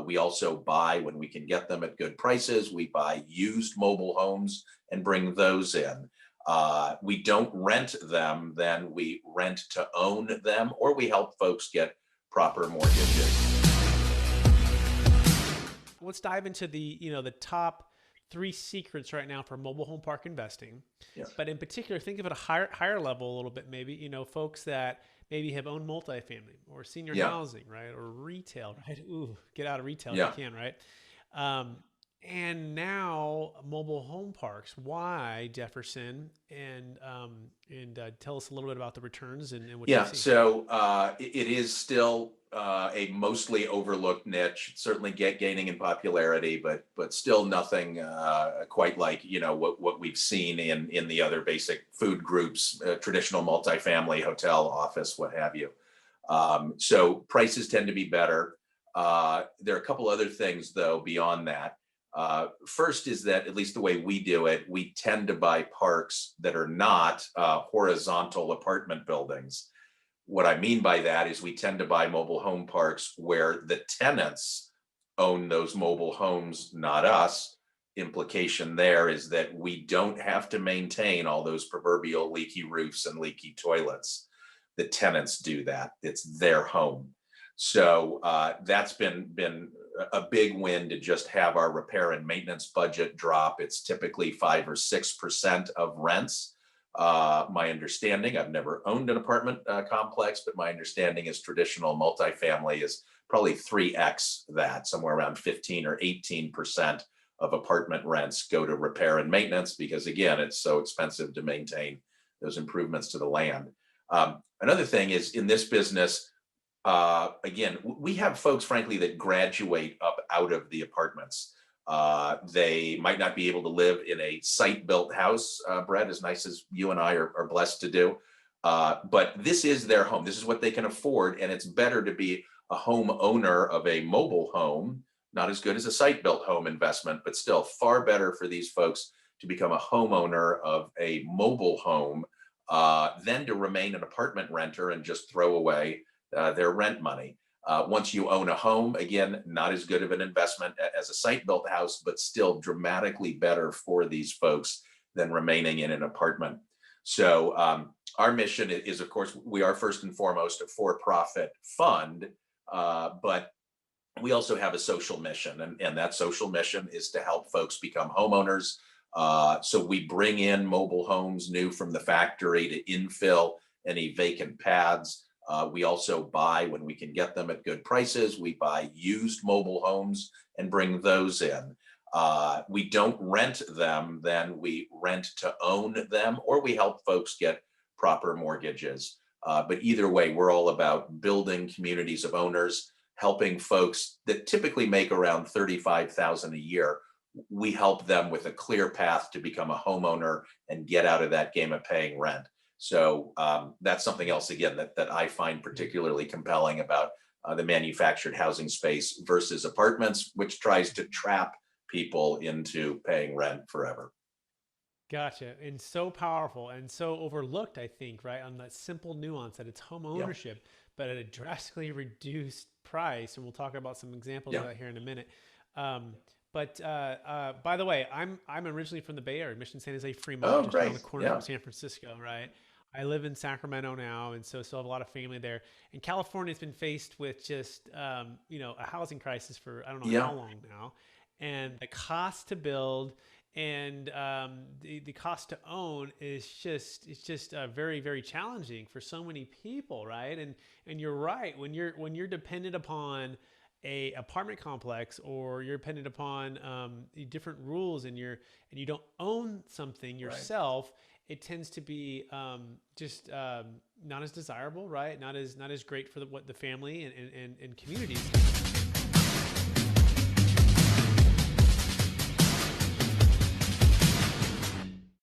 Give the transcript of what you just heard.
We also buy when we can get them at good prices. We buy used mobile homes and bring those in. We don't rent them, then we rent to own them, or we help folks get proper mortgages. Let's dive into the top three secrets right now for mobile home park investing. Yeah. But in particular, think of it a higher level a little bit, maybe, folks that maybe have owned multifamily or senior Yeah. housing, right? Or retail, right? Ooh, get out of retail if you Yeah. can, right? Um, and now mobile home parks. Why Jefferson? And tell us a little bit about the returns and what you've Yeah, seen. so it is still a mostly overlooked niche. Certainly gaining in popularity, but still nothing quite like what we've seen in the other basic food groups, traditional multifamily, hotel, office, what have you. So prices tend to be better. There are a couple other things though beyond that. First is that, at least the way we do it, we tend to buy parks that are not horizontal apartment buildings. What I mean by that is we tend to buy mobile home parks where the tenants own those mobile homes, not us. Implication there is that we don't have to maintain all those proverbial leaky roofs and leaky toilets. The tenants do that. It's their home. So that's been a big win to just have our repair and maintenance budget drop. It's typically 5 or 6% of rents. My understanding, I've never owned an apartment complex, but my understanding is traditional multifamily is probably 3x that, somewhere around 15 or 18% of apartment rents go to repair and maintenance because, again, it's so expensive to maintain those improvements to the land. Another thing is, in this business, again, we have folks, frankly, that graduate up out of the apartments. They might not be able to live in a site-built house, Brett, as nice as you and I are blessed to do. But this is their home. This is what they can afford, and it's better to be a home owner of a mobile home, not as good as a site-built home investment, but still far better for these folks to become a homeowner of a mobile home than to remain an apartment renter and just throw away their rent money. Once you own a home, again, not as good of an investment as a site-built house, but still dramatically better for these folks than remaining in an apartment. So our mission is, of course, we are first and foremost a for-profit fund, but we also have a social mission, and that social mission is to help folks become homeowners. So we bring in mobile homes new from the factory to infill any vacant pads. We also buy when we can get them at good prices. We buy used mobile homes and bring those in. We don't rent them, then we rent to own them, or we help folks get proper mortgages. But either way, we're all about building communities of owners, helping folks that typically make around $35,000 a year. We help them with a clear path to become a homeowner and get out of that game of paying rent. So that's something else, again, that I find particularly compelling about the manufactured housing space versus apartments, which tries to trap people into paying rent forever. Gotcha. And so powerful and so overlooked, I think, right? On that simple nuance that it's home Yeah, ownership, but at a drastically reduced price. And we'll talk about some examples of yeah. that here in a minute. But by the way, I'm originally from the Bay Area, Mission San Jose, Fremont, Oh, just around the great. corner from Yeah, San Francisco, right? I live in Sacramento now, and so still have a lot of family there. And California's been faced with just a housing crisis for I don't know yeah, how long now, and the cost to build and the cost to own is just very very challenging for so many people, right? And you're right, when you're dependent upon a apartment complex, or you're dependent upon the different rules, and you don't own something right. yourself, it tends to be just not as desirable, right? Not as great for what the family and communities.